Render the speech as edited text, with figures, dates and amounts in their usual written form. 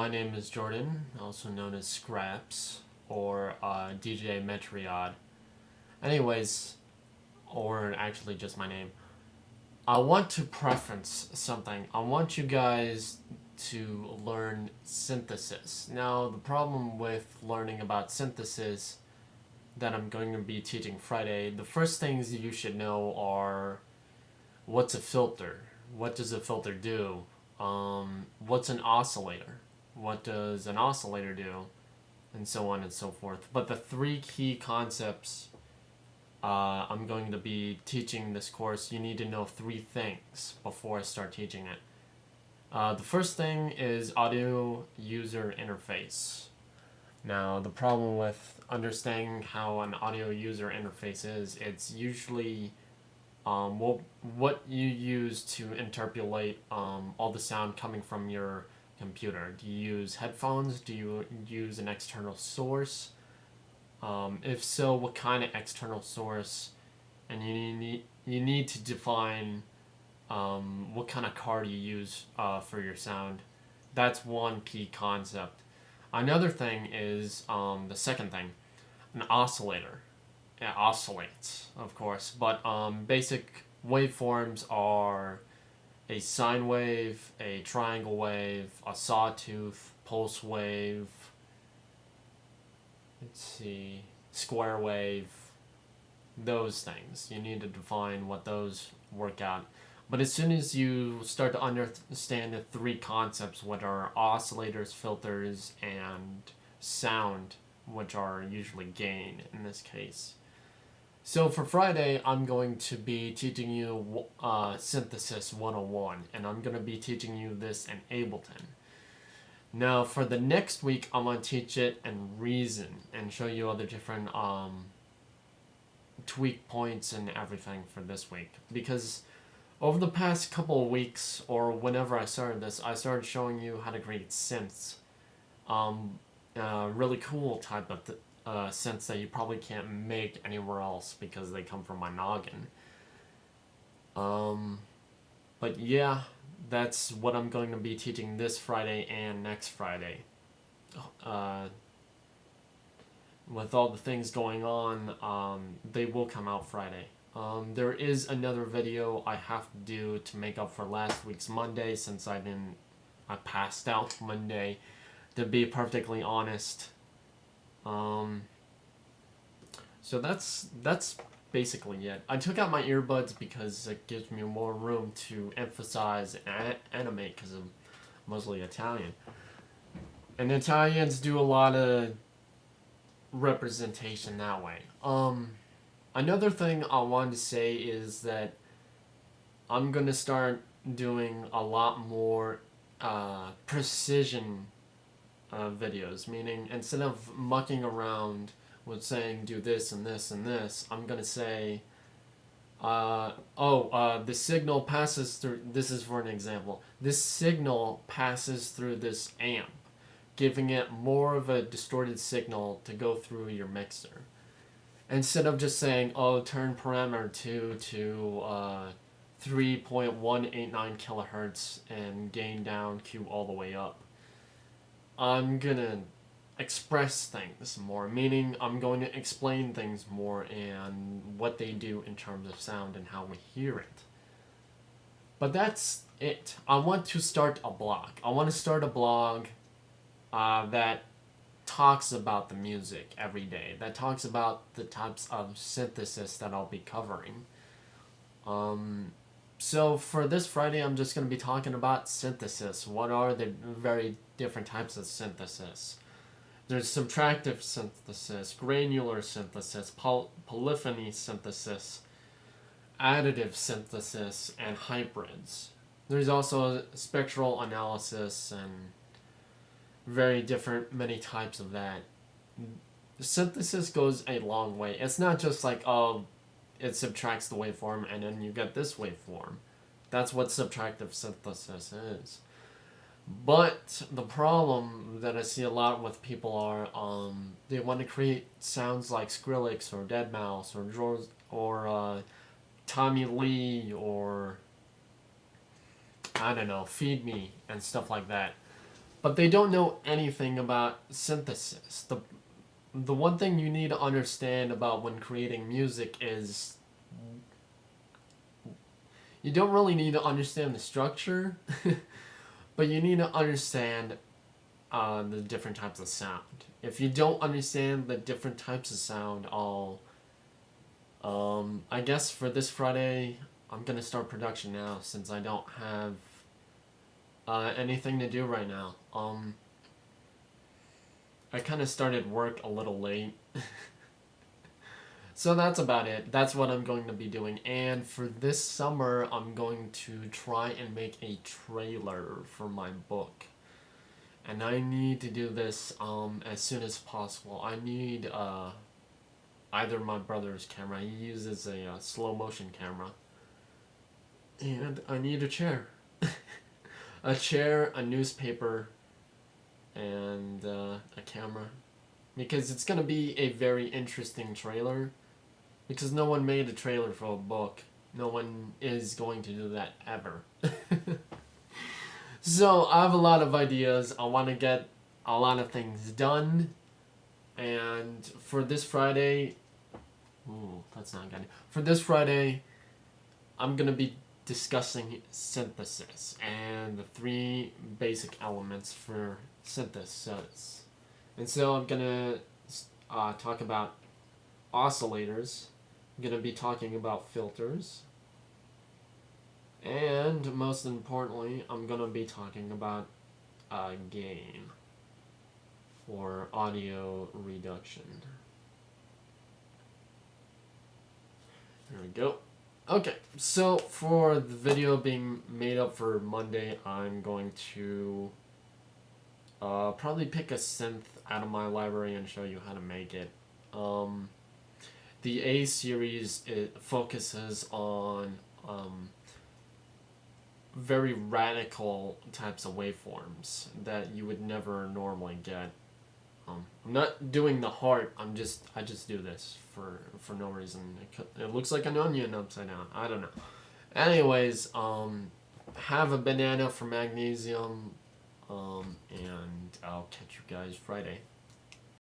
my name is Jordan, also known as Scraps, or DJ Metriod. Anyways, or actually just my name. I want to preference something. I want you guys to learn synthesis. Now, the problem with learning about synthesis that I'm going to be teaching Friday, the first things you should know are what's a filter? What does a filter do? What's an oscillator? What does an oscillator do? And so on and so forth. But the three key concepts I'm going to be teaching this course, you need to know three things before I start teaching it. The first thing is audio user interface. Now, the problem with understanding how an audio user interface is, it's usually what you use to interpolate all the sound coming from your computer. Do you use headphones? Do you use an external source? If so, what kind of external source? And you need to define what kind of card you use for your sound. That's one key concept. Another thing is the second thing, an oscillator. It oscillates, of course, but basic waveforms are a sine wave, a triangle wave, a sawtooth, pulse wave, square wave, those things. You need to define what those work out. But as soon as you start to understand the three concepts, what are oscillators, filters, and sound, which are usually gain in this case. So for Friday, I'm going to be teaching you Synthesis 101, and I'm going to be teaching you this in Ableton. Now, for the next week, I'm going to teach it in Reason and show you other different tweak points and everything for this week. Because over the past couple of weeks, or whenever I started this, I started showing you how to create synths. Really cool type of synths that you probably can't make anywhere else because they come from my noggin. But yeah, that's what I'm going to be teaching this Friday and next Friday. With all the things going on, they will come out Friday. There is another video I have to do to make up for last week's Monday, since I passed out Monday, to be perfectly honest. So that's basically it. I took out my earbuds because it gives me more room to emphasize and animate, because I'm mostly Italian. And Italians do a lot of representation that way. Another thing I wanted to say is that I'm going to start doing a lot more precision videos, meaning instead of mucking around with saying do this and this and this, I'm going to say, the signal passes through, this is for an example, this signal passes through this amp, giving it more of a distorted signal to go through your mixer. Instead of just saying, turn parameter 2 to 3.189 kilohertz and gain down, Q all the way up. I'm gonna express things more, meaning I'm going to explain things more and what they do in terms of sound and how we hear it. But that's it. I want to start a blog. I want to start a blog that talks about the music every day, that talks about the types of synthesis that I'll be covering. So for this Friday, I'm just going to be talking about synthesis. What are the very different types of synthesis? There's subtractive synthesis, granular synthesis, polyphony synthesis, additive synthesis, and hybrids. There's also spectral analysis and many types of that. Synthesis goes a long way. It's not just like, it subtracts the waveform and then you get this waveform. That's what subtractive synthesis is. But the problem that I see a lot with people are, they want to create sounds like Skrillex or Deadmau5 or Tommy Lee or, I don't know, Feed Me and stuff like that. but they don't know anything about synthesis. The one thing you need to understand about when creating music is you don't really need to understand the structure, but you need to understand the different types of sound. If you don't understand the different types of sound, I guess for this Friday, I'm gonna start production now since I don't have anything to do right now. I kind of started work a little late. So that's about it. That's what I'm going to be doing. And for this summer, I'm going to try and make a trailer for my book. And I need to do this as soon as possible. I need either my brother's camera. He uses a slow motion camera. And I need a chair. A chair, a newspaper, and a camera. Because it's going to be a very interesting trailer. Because no one made a trailer for a book. No one is going to do that ever. So I have a lot of ideas. I want to get a lot of things done. And for this Friday... Ooh, that's not good. For this Friday, I'm going to be discussing synthesis and the 3 basic elements for synthesis. And so I'm going to talk about oscillators. I'm going to be talking about filters. And most importantly, I'm going to be talking about gain or audio reduction. There we go. Okay, so for the video being made up for Monday, I'm going to probably pick a synth out of my library and show you how to make it. The A series, it focuses on very radical types of waveforms that you would never normally get. I'm not doing the heart. I just do this for no reason. It looks like an onion upside down. I don't know. Anyways, have a banana for magnesium, and I'll catch you guys Friday.